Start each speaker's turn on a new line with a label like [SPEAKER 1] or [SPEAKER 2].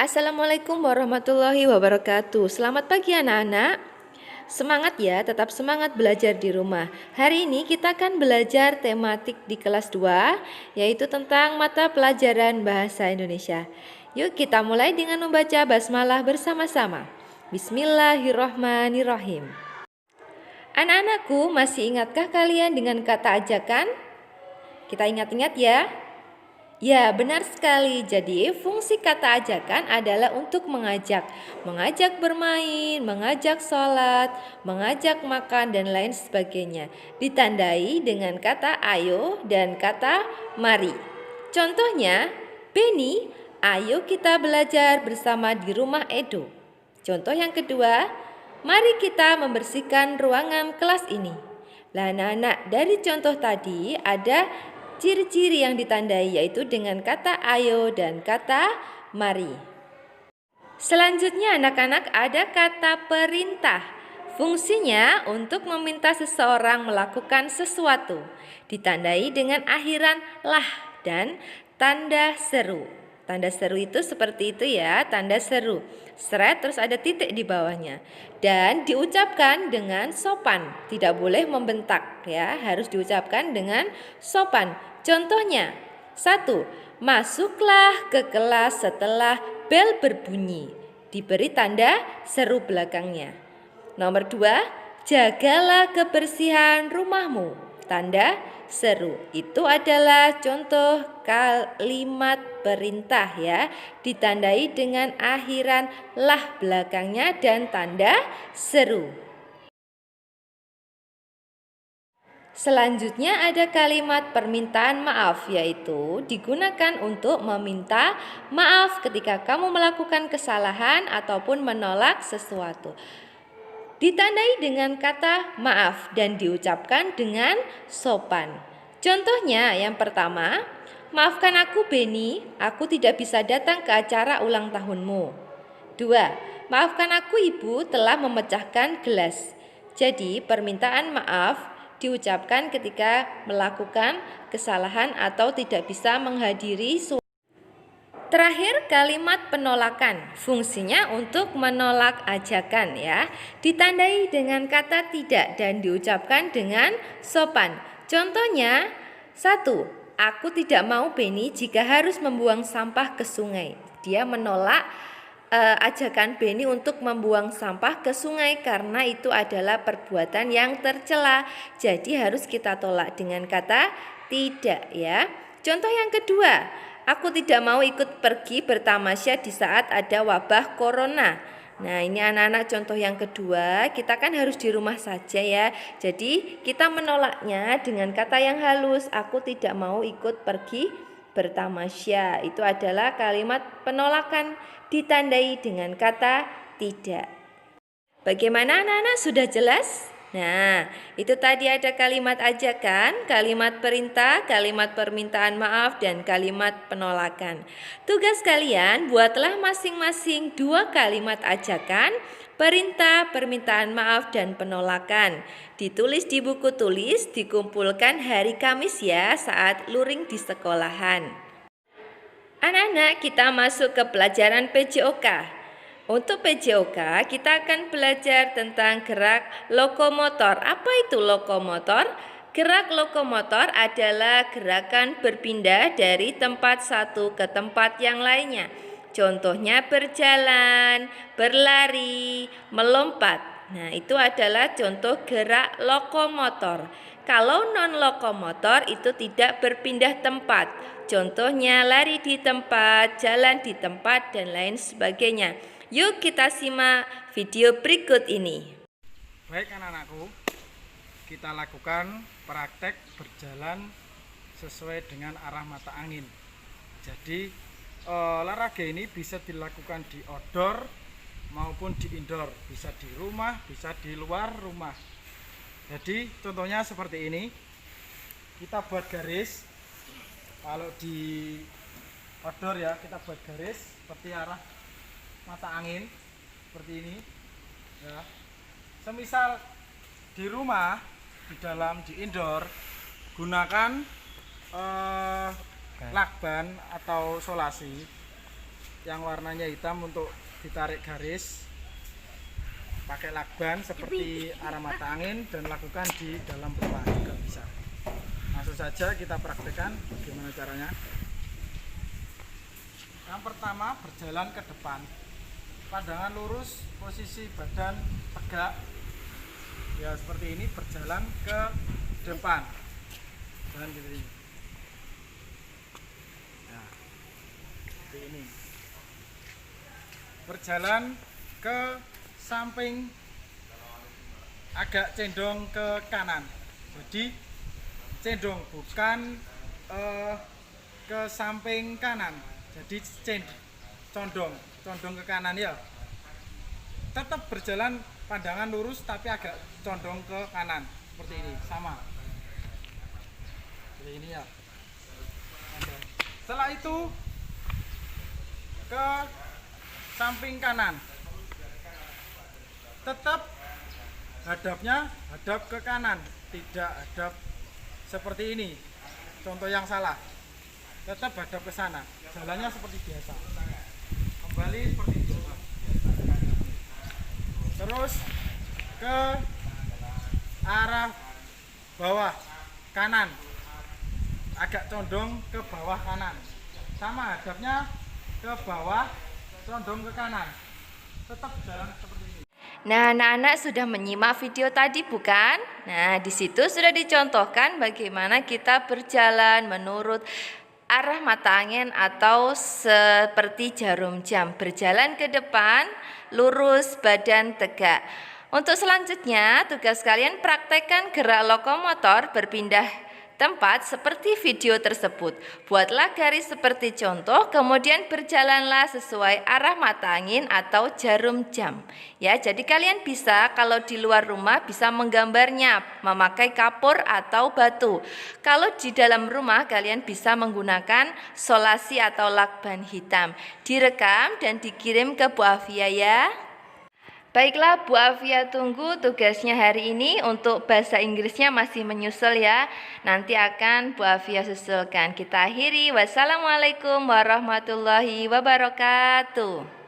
[SPEAKER 1] Assalamualaikum warahmatullahi wabarakatuh. Selamat pagi anak-anak. Semangat ya, tetap semangat belajar di rumah. Hari ini kita akan belajar tematik di kelas 2, yaitu tentang mata pelajaran bahasa Indonesia. Yuk kita mulai dengan membaca basmalah bersama-sama. Bismillahirrahmanirrahim. Anak-anakku, masih ingatkah kalian dengan kata ajakan? Kita ingat-ingat ya. Ya, benar sekali. Jadi, fungsi kata ajakan adalah untuk mengajak. Mengajak bermain, mengajak sholat, mengajak makan, dan lain sebagainya. Ditandai dengan kata ayo dan kata mari. Contohnya, Beni, ayo kita belajar bersama di rumah Edo. Contoh yang kedua, mari kita membersihkan ruangan kelas ini. Lah anak-anak, dari contoh tadi ada ciri-ciri yang ditandai yaitu dengan kata ayo dan kata mari. Selanjutnya anak-anak ada kata perintah. Fungsinya untuk meminta seseorang melakukan sesuatu. Ditandai dengan akhiran lah dan tanda seru. Tanda seru itu seperti itu ya, tanda seru. Seret terus ada titik di bawahnya. Dan diucapkan dengan sopan. Tidak boleh membentak ya, harus diucapkan dengan sopan. Contohnya, 1. Masuklah ke kelas setelah bel berbunyi. Diberi tanda seru belakangnya. Nomor 2, jagalah kebersihan rumahmu. Tanda seru. Itu adalah contoh kalimat perintah ya. Ditandai dengan akhiran lah belakangnya dan tanda seru. Selanjutnya ada kalimat permintaan maaf, yaitu digunakan untuk meminta maaf ketika kamu melakukan kesalahan ataupun menolak sesuatu. Ditandai dengan kata maaf dan diucapkan dengan sopan. Contohnya yang pertama, maafkan aku Beni, aku tidak bisa datang ke acara ulang tahunmu. 2. Maafkan aku Ibu telah memecahkan gelas. Jadi permintaan maaf diucapkan ketika melakukan kesalahan atau tidak bisa menghadiri. Terakhir kalimat penolakan, fungsinya untuk menolak ajakan ya. Ditandai dengan kata tidak dan diucapkan dengan sopan. Contohnya, 1. Aku tidak mau Beni jika harus membuang sampah ke sungai. Dia menolak ajakan Beni untuk membuang sampah ke sungai karena itu adalah perbuatan yang tercela. Jadi harus kita tolak dengan kata tidak ya. Contoh yang kedua, aku tidak mau ikut pergi bertamasya di saat ada wabah corona. Nah ini anak-anak contoh yang kedua, kita kan harus di rumah saja ya. Jadi kita menolaknya dengan kata yang halus, aku tidak mau ikut pergi bertamasya. Itu adalah kalimat penolakan ditandai dengan kata tidak. Bagaimana anak-anak, sudah jelas? Nah, itu tadi ada kalimat ajakan, kalimat perintah, kalimat permintaan maaf, dan kalimat penolakan. Tugas kalian, buatlah masing-masing 2 kalimat ajakan, perintah, permintaan maaf, dan penolakan. Ditulis di buku tulis, dikumpulkan hari Kamis ya, saat luring di sekolahan. Anak-anak, kita masuk ke pelajaran PJOK. Untuk PJOK, kita akan belajar tentang gerak lokomotor. Apa itu lokomotor? Gerak lokomotor adalah gerakan berpindah dari tempat satu ke tempat yang lainnya. Contohnya berjalan, berlari, melompat. Nah, itu adalah contoh gerak lokomotor. Kalau non-lokomotor itu tidak berpindah tempat. Contohnya lari di tempat, jalan di tempat, dan lain sebagainya. Yuk kita simak video berikut ini.
[SPEAKER 2] Baik anak-anakku, kita lakukan praktek berjalan sesuai dengan arah mata angin. Jadi olahraga ini bisa dilakukan di outdoor maupun di indoor, bisa di rumah, bisa di luar rumah. Jadi contohnya seperti ini, kita buat garis. Kalau di outdoor ya, kita buat garis seperti arah mata angin seperti ini ya. Semisal di rumah, di dalam, di indoor, gunakan lakban atau solasi yang warnanya hitam untuk ditarik garis pakai lakban seperti arah mata angin dan lakukan di dalam rumah juga bisa. Langsung saja kita praktekkan bagaimana caranya. Yang pertama, berjalan ke depan, pandangan lurus, posisi badan tegak ya seperti ini, berjalan ke depan dan seperti ini. Nah, seperti ini. Berjalan ke samping, agak condong ke kanan, jadi condong, bukan ke samping kanan, jadi condong ke kanan ya. Tetap berjalan pandangan lurus tapi agak condong ke kanan seperti ini, sama seperti ini ya. Setelah itu ke samping kanan, tetap hadapnya hadap ke kanan, tidak hadap seperti ini. Contoh yang salah, tetap hadap ke sana, jalannya seperti biasa, kembali seperti itu. Terus ke arah bawah kanan, agak condong ke bawah kanan, sama hadapnya ke bawah, condong ke kanan, tetap jalan seperti ini.
[SPEAKER 1] Nah, anak-anak sudah menyimak video tadi bukan? Nah, di situ sudah dicontohkan bagaimana kita berjalan menurut arah mata angin atau seperti jarum jam. Berjalan ke depan, lurus, badan tegak. Untuk selanjutnya, tugas kalian praktekkan gerak lokomotor berpindah tempat seperti video tersebut. Buatlah garis seperti contoh, kemudian berjalanlah sesuai arah mata angin atau jarum jam. Ya, jadi kalian bisa kalau di luar rumah bisa menggambarnya memakai kapur atau batu. Kalau di dalam rumah kalian bisa menggunakan solasi atau lakban hitam. Direkam dan dikirim ke Bu Afia ya. Baiklah Bu Afia, tunggu tugasnya hari ini. Untuk bahasa Inggrisnya masih menyusul ya. Nanti akan Bu Afia susulkan. Kita akhiri. Wassalamualaikum warahmatullahi wabarakatuh.